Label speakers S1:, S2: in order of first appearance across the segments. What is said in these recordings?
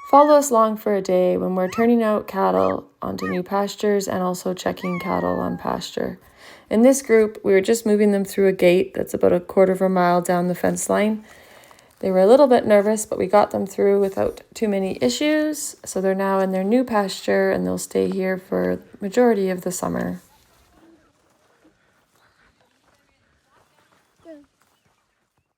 S1: Follow us along for a day when we're turning out cattle onto new pastures and also checking cattle on pasture. In this group, we were just moving them through a gate that's about a quarter of a mile down the fence line. They were a little bit nervous, but we got them through without too many issues. So they're now in their new pasture and they'll stay here for the majority of the summer.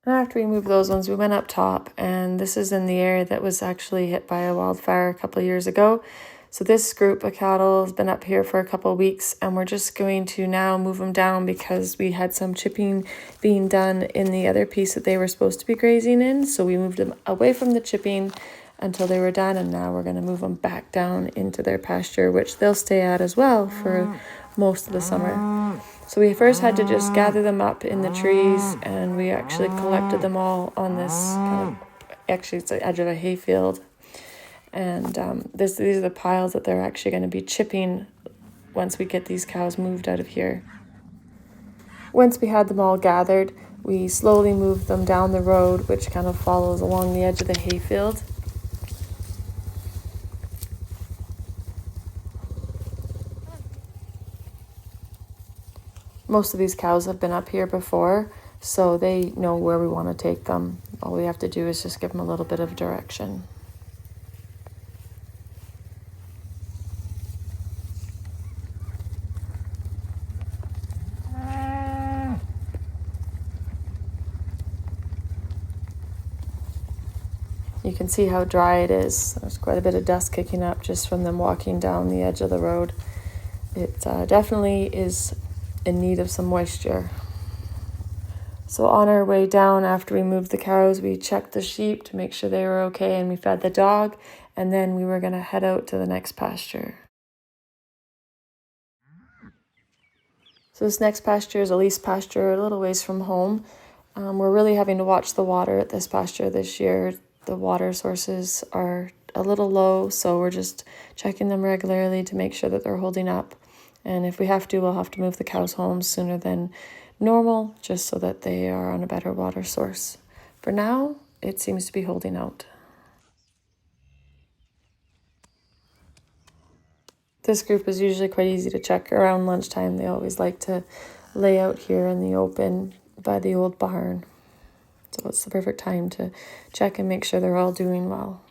S1: And after we moved those ones, we went up top, and this is in the area that was actually hit by a wildfire a couple of years ago. So this group of cattle has been up here for a couple of weeks, and we're just going to now move them down because we had some chipping being done in the other piece that they were supposed to be grazing in. So we moved them away from the chipping until they were done, and now we're going to move them back down into their pasture, which they'll stay at as well for most of the summer. So we first had to just gather them up in the trees, and we actually collected them all on this actually it's the edge of a hayfield. And these are the piles that they're actually going to be chipping once we get these cows moved out of here. Once we had them all gathered, we slowly moved them down the road, which kind of follows along the edge of the hayfield. Most of these cows have been up here before, so they know where we want to take them. All we have to do is just give them a little bit of direction. You can see how dry it is. There's quite a bit of dust kicking up just from them walking down the edge of the road. It definitely is in need of some moisture. So on our way down, after we moved the cows, we checked the sheep to make sure they were okay, and we fed the dog, and then we were going to head out to the next pasture. So this next pasture is a lease pasture a little ways from home. We're really having to watch the water at this pasture this year. The water sources are a little low, so we're just checking them regularly to make sure that they're holding up. And if we have to, we'll have to move the cows home sooner than normal, just so that they are on a better water source. For now, it seems to be holding out. This group is usually quite easy to check around lunchtime. They always like to lay out here in the open by the old barn. So it's the perfect time to check and make sure they're all doing well.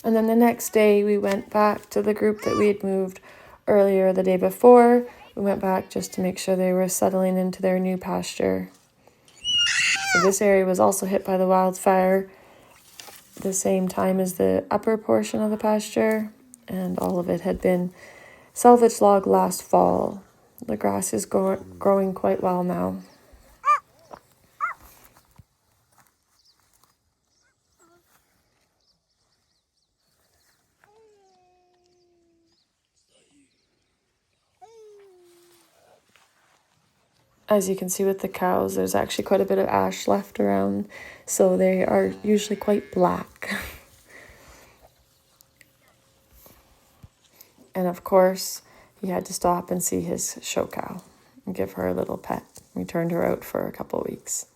S1: And then the next day we went back to the group that we had moved earlier the day before. We went back just to make sure they were settling into their new pasture. So this area was also hit by the wildfire the same time as the upper portion of the pasture, and all of it had been salvage logged last fall. The grass is growing quite well now. As you can see with the cows, there's actually quite a bit of ash left around, so they are usually quite black. And of course, he had to stop and see his show cow and give her a little pet. We turned her out for a couple of weeks.